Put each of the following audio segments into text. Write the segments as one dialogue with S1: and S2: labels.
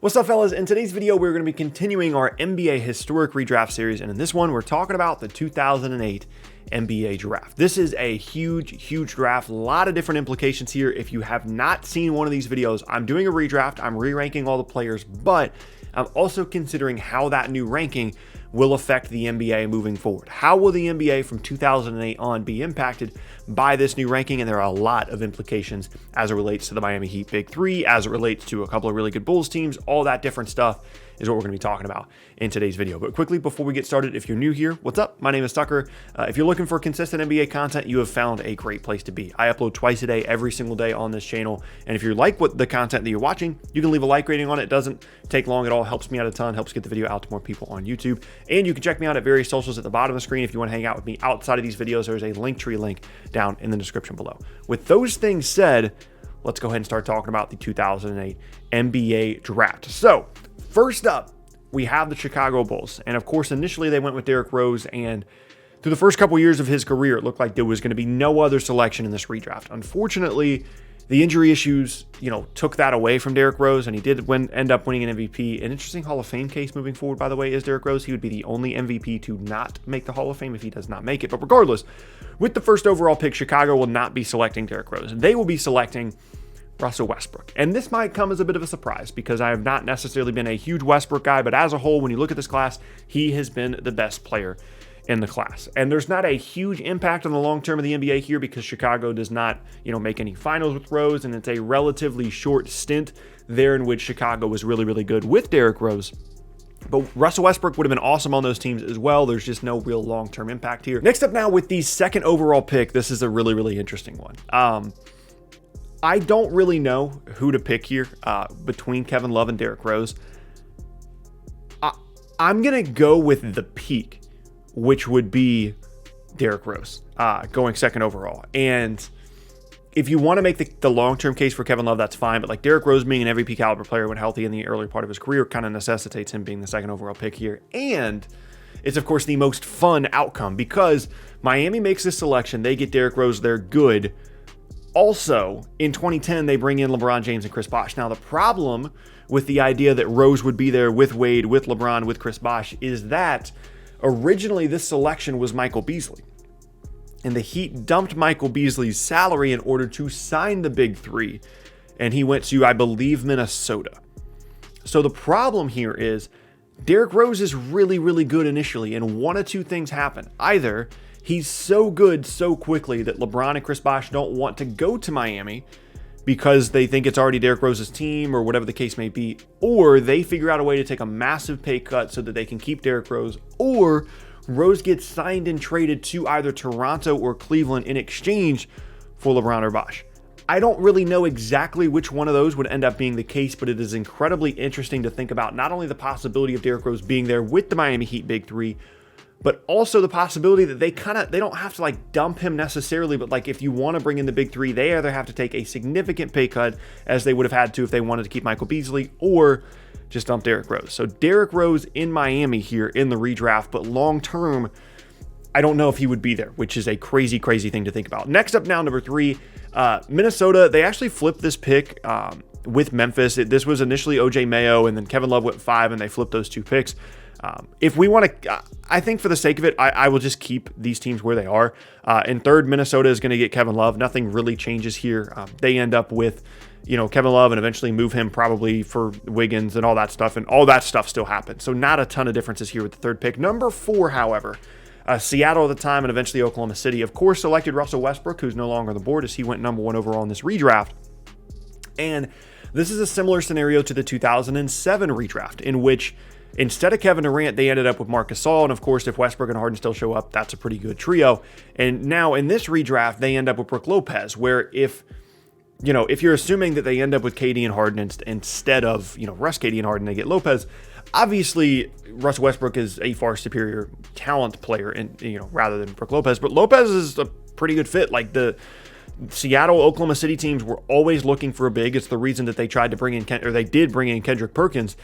S1: What's up, fellas? In today's video, we're going to be continuing our NBA Historic Redraft series, and in this one, we're talking about the 2008 NBA Draft. This is a huge draft, a lot of different implications here. If you have not seen one of these videos, I'm doing a redraft, I'm re-ranking all the players, but I'm also considering how that new ranking will affect the NBA moving forward. How will the NBA from 2008 on be impacted by this new ranking? And there are a lot of implications as it relates to the Miami Heat Big Three, as it relates to a couple of really good Bulls teams. All that different stuff is what we're going to be talking about in today's video. But quickly, before we get started, if you're new here, what's up? My name is Tucker. If you're looking for consistent NBA content, you have found a great place to be. I upload twice a day, every single day on this channel. And if you like the content that you're watching, you can leave a like rating on it. It doesn't take long at all. Helps me out a ton, helps get the video out to more people on YouTube. And you can check me out at various socials at the bottom of the screen. If you want to hang out with me outside of these videos, there's a Linktree link down in the description below. With those things said, let's go ahead and start talking about the 2008 NBA Draft. So, first up, we have the Chicago Bulls. And of course, initially they went with Derrick Rose, and through the first couple years of his career, it looked like there was going to be no other selection in this redraft. Unfortunately, the injury issues, took that away from Derrick Rose, and he did end up winning an MVP. An interesting Hall of Fame case moving forward, by the way, is Derrick Rose. He would be the only MVP to not make the Hall of Fame if he does not make it. But regardless, with the first overall pick, Chicago will not be selecting Derrick Rose. They will be selecting Russell Westbrook. And this might come as a bit of a surprise because I have not necessarily been a huge Westbrook guy, but as a whole, when you look at this class, he has been the best player in the class. And there's not a huge impact on the long term of the NBA here because Chicago does not, make any finals with Rose, and it's a relatively short stint there in which Chicago was really good with Derrick Rose. But Russell Westbrook would have been awesome on those teams as well. There's just no real long-term impact here. Next up now with the second overall pick, this is a really interesting one. I don't really know who to pick here between Kevin Love and Derrick Rose. I'm going to go with the peak, which would be Derrick Rose going second overall. And if you want to make the long-term case for Kevin Love, that's fine. But like Derrick Rose being an MVP caliber player when healthy in the early part of his career kind of necessitates him being the second overall pick here. And it's, of course, the most fun outcome because Miami makes this selection. They get Derrick Rose. They're good. Also, in 2010, they bring in LeBron James and Chris Bosh. Now, the problem with the idea that Rose would be there with Wade, with LeBron, with Chris Bosh is that originally this selection was Michael Beasley. And the Heat dumped Michael Beasley's salary in order to sign the Big Three. And he went to, I believe, Minnesota. So the problem here is Derrick Rose is really good initially. And one of two things happen. Either he's so good so quickly that LeBron and Chris Bosh don't want to go to Miami because they think it's already Derrick Rose's team or whatever the case may be, or they figure out a way to take a massive pay cut so that they can keep Derrick Rose, or Rose gets signed and traded to either Toronto or Cleveland in exchange for LeBron or Bosh. I don't really know exactly which one of those would end up being the case, but it is incredibly interesting to think about not only the possibility of Derrick Rose being there with the Miami Heat Big Three, but also the possibility that they don't have to dump him necessarily, but if you want to bring in the Big Three, they either have to take a significant pay cut as they would have had to if they wanted to keep Michael Beasley, or just dump Derrick Rose. So Derrick Rose in Miami here in the redraft, but long term, I don't know if he would be there, which is a crazy thing to think about. Next up now, number 3, Minnesota. They actually flipped this pick with Memphis. This was initially OJ Mayo, and then Kevin Love went 5, and they flipped those 2 picks. If we want to, I think for the sake of it, I will just keep these teams where they are. In third, Minnesota is going to get Kevin Love. Nothing really changes here. They end up with, Kevin Love and eventually move him probably for Wiggins and all that stuff. And all that stuff still happens. So not a ton of differences here with the third pick. Number 4, however, Seattle at the time and eventually Oklahoma City, of course, selected Russell Westbrook, who's no longer on the board as he went number 1 overall in this redraft. And this is a similar scenario to the 2007 redraft in which instead of Kevin Durant, they ended up with Marc Gasol, and of course, if Westbrook and Harden still show up, that's a pretty good trio. And now in this redraft, they end up with Brook Lopez, where if you're assuming that they end up with KD and Harden instead of, Russ, KD, and Harden, they get Lopez, obviously Russell Westbrook is a far superior talent player, rather than Brook Lopez. But Lopez is a pretty good fit. The Seattle, Oklahoma City teams were always looking for a big. It's the reason that they tried to bring in, they did bring in Kendrick Perkins.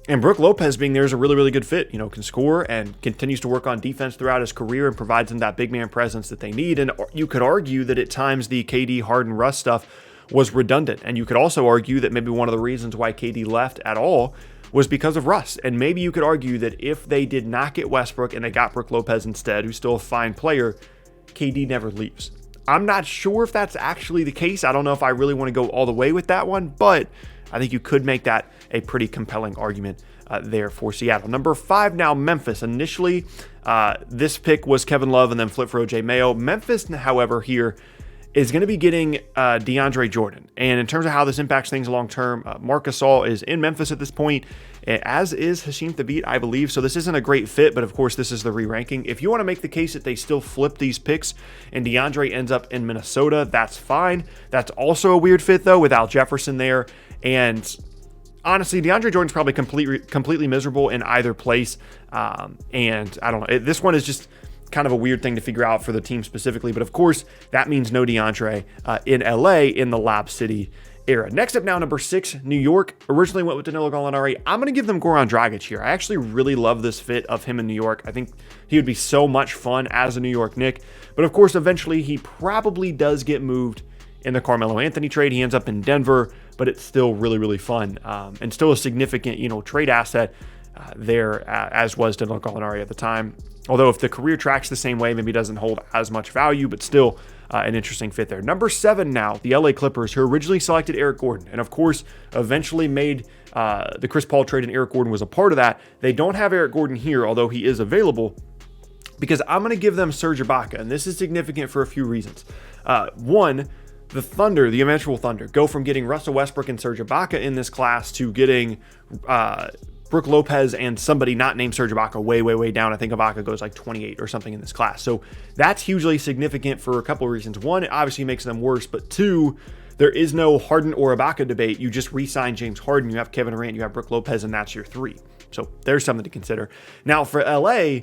S1: And Brook Lopez being there is a really good fit, can score and continues to work on defense throughout his career and provides them that big man presence that they need. And you could argue that at times the KD, Harden, Russ stuff was redundant. And you could also argue that maybe one of the reasons why KD left at all was because of Russ. And maybe you could argue that if they did not get Westbrook and they got Brook Lopez instead, who's still a fine player, KD never leaves. I'm not sure if that's actually the case. I don't know if I really want to go all the way with that one, but I think you could make that a pretty compelling argument there for Seattle. Number 5 now, Memphis. Initially, this pick was Kevin Love and then flip for OJ Mayo. Memphis, however, here is going to be getting DeAndre Jordan. And in terms of how this impacts things long term, Marc Gasol is in Memphis at this point, as is Hasheem Thabeet, I believe. So this isn't a great fit, but of course this is the re-ranking. If you want to make the case that they still flip these picks and DeAndre ends up in Minnesota, that's fine. That's also a weird fit though, with Al Jefferson there. And honestly, DeAndre Jordan's probably completely miserable in either place. And I don't know. This one is just kind of a weird thing to figure out for the team specifically. But of course, that means no DeAndre in LA in the Lob City era. Next up now, number 6, New York. Originally went with Danilo Gallinari. I'm going to give them Goran Dragic here. I actually really love this fit of him in New York. I think he would be so much fun as a New York Knick. But of course, eventually he probably does get moved in the Carmelo Anthony trade. He ends up in Denver, but it's still really, really fun and still a significant, trade asset there, as was Danilo Gallinari at the time. Although if the career tracks the same way, maybe doesn't hold as much value, but still an interesting fit there. Number 7 now, the LA Clippers, who originally selected Eric Gordon, and of course eventually made the Chris Paul trade, and Eric Gordon was a part of that. They don't have Eric Gordon here, although he is available, because I'm going to give them Serge Ibaka, and this is significant for a few reasons. One, the Thunder, the eventual Thunder, go from getting Russell Westbrook and Serge Ibaka in this class to getting Brook Lopez and somebody not named Serge Ibaka way, way, way down. I think Ibaka goes like 28 or something in this class. So that's hugely significant for a couple of reasons. One, it obviously makes them worse, but two, there is no Harden or Ibaka debate. You just re-sign James Harden, you have Kevin Durant, you have Brook Lopez, and that's your 3. So there's something to consider. Now for LA,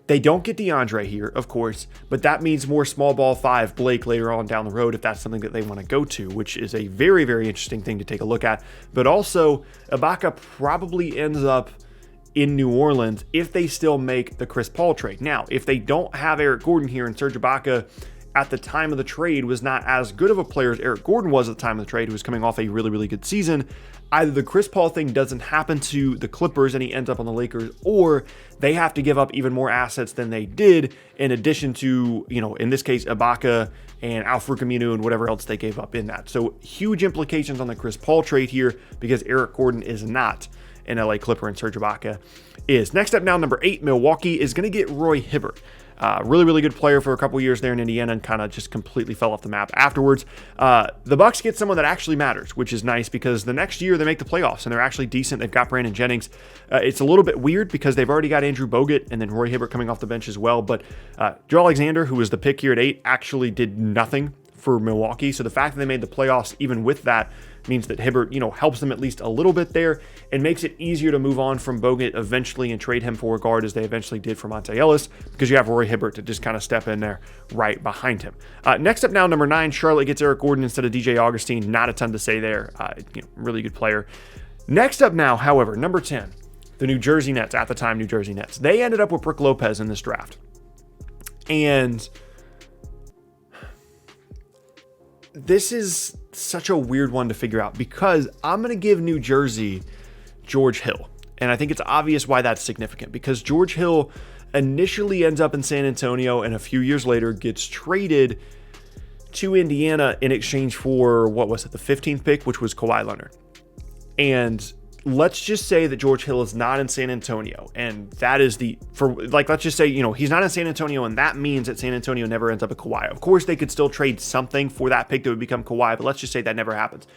S1: they don't get DeAndre here, of course, but that means more small ball 5 Blake later on down the road if that's something that they want to go to, which is a very, very interesting thing to take a look at. But also, Ibaka probably ends up in New Orleans if they still make the Chris Paul trade. Now, if they don't have Eric Gordon here and Serge Ibaka at the time of the trade was not as good of a player as Eric Gordon was at the time of the trade, who was coming off a really, really good season, either the Chris Paul thing doesn't happen to the Clippers and he ends up on the Lakers, or they have to give up even more assets than they did, in addition to, in this case, Ibaka and Al-Farouq Aminu and whatever else they gave up in that. So huge implications on the Chris Paul trade here, because Eric Gordon is not an LA Clipper and Serge Ibaka is. Next up now, number 8, Milwaukee is going to get Roy Hibbert. Really, really good player for a couple years there in Indiana, and kind of just completely fell off the map afterwards. The Bucks get someone that actually matters, which is nice, because the next year they make the playoffs and they're actually decent. They've got Brandon Jennings. It's a little bit weird because they've already got Andrew Bogut and then Roy Hibbert coming off the bench as well. But Joe Alexander, who was the pick here at 8, actually did nothing for Milwaukee. So the fact that they made the playoffs, even with that, means that Hibbert, helps them at least a little bit there and makes it easier to move on from Bogut eventually and trade him for a guard, as they eventually did for Monte Ellis, because you have Roy Hibbert to just kind of step in there right behind him. Next up now, number 9, Charlotte gets Eric Gordon instead of DJ Augustine. Not a ton to say there. Really good player. Next up now, however, number 10, the New Jersey Nets, at the time New Jersey Nets. They ended up with Brook Lopez in this draft. And this is such a weird one to figure out, because I'm going to give New Jersey George Hill. And I think it's obvious why that's significant, because George Hill initially ends up in San Antonio and a few years later gets traded to Indiana in exchange for, the 15th pick, which was Kawhi Leonard. And let's just say that George Hill is not in San Antonio, and that is let's just say, he's not in San Antonio, and that means that San Antonio never ends up at Kawhi. Of course, they could still trade something for that pick that would become Kawhi, but let's just say that never happens.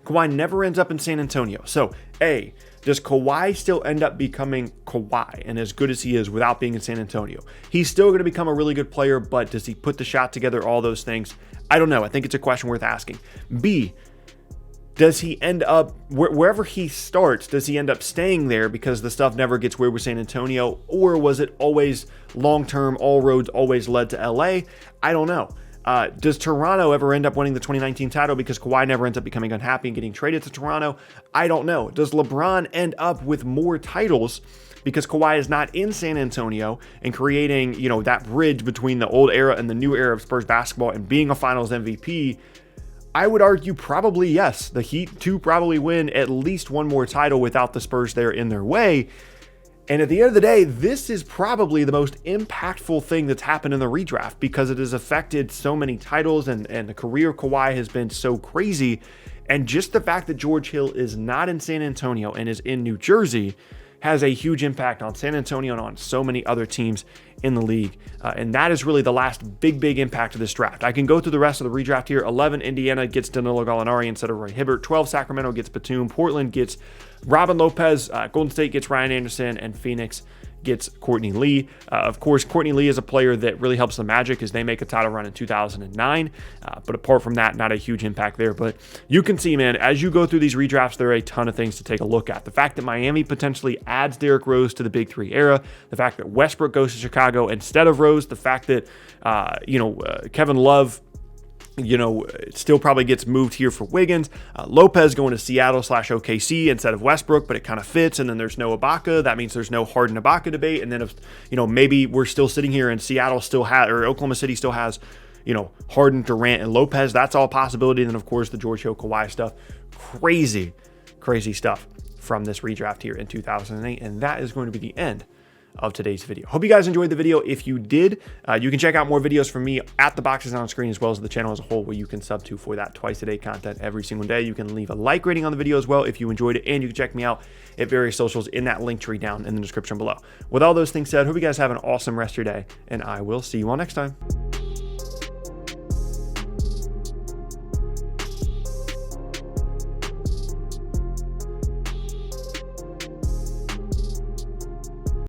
S1: Kawhi never ends up in San Antonio. So, A, does Kawhi still end up becoming Kawhi and as good as he is without being in San Antonio? He's still going to become a really good player, but does he put the shot together, all those things? I don't know. I think it's a question worth asking. B, does he end up, wherever he starts, does he end up staying there because the stuff never gets weird with San Antonio? Or was it always long-term, all roads always led to LA? I don't know. Does Toronto ever end up winning the 2019 title because Kawhi never ends up becoming unhappy and getting traded to Toronto? I don't know. Does LeBron end up with more titles because Kawhi is not in San Antonio and creating, that bridge between the old era and the new era of Spurs basketball and being a finals MVP? I would argue probably yes. The Heat to probably win at least one more title without the Spurs there in their way. And at the end of the day, this is probably the most impactful thing that's happened in the redraft because it has affected so many titles and the career of Kawhi has been so crazy. And just the fact that George Hill is not in San Antonio and is in New Jersey has a huge impact on San Antonio and on so many other teams in the league. And that is really the last big impact of this draft. I can go through the rest of the redraft here. 11, Indiana gets Danilo Gallinari instead of Roy Hibbert. 12, Sacramento gets Batum. Portland gets Robin Lopez. Golden State gets Ryan Anderson. And Phoenix gets Courtney Lee. Of course, Courtney Lee is a player that really helps the Magic as they make a title run in 2009. But apart from that, not a huge impact there. But you can see, man, as you go through these redrafts, there are a ton of things to take a look at. The fact that Miami potentially adds Derrick Rose to the Big Three era, the fact that Westbrook goes to Chicago instead of Rose, the fact that, Kevin Love, still probably gets moved here for Wiggins. Lopez going to Seattle/OKC instead of Westbrook, but it kind of fits. And then there's no Ibaka. That means there's no Harden Ibaka debate. And then if, maybe we're still sitting here and Seattle still has, or Oklahoma City still has, Harden, Durant, and Lopez. That's all a possibility. And then of course the George Hill, Kawhi stuff. Crazy stuff from this redraft here in 2008. And that is going to be the end of today's video. Hope you guys enjoyed the video. If you did, you can check out more videos from me at the boxes on screen, as well as the channel as a whole, where you can sub to for that twice a day content every single day. You can leave a like rating on the video as well if you enjoyed it, and you can check me out at various socials in that link tree down in the description below. With all those things said, hope you guys have an awesome rest of your day, and I will see you all next time.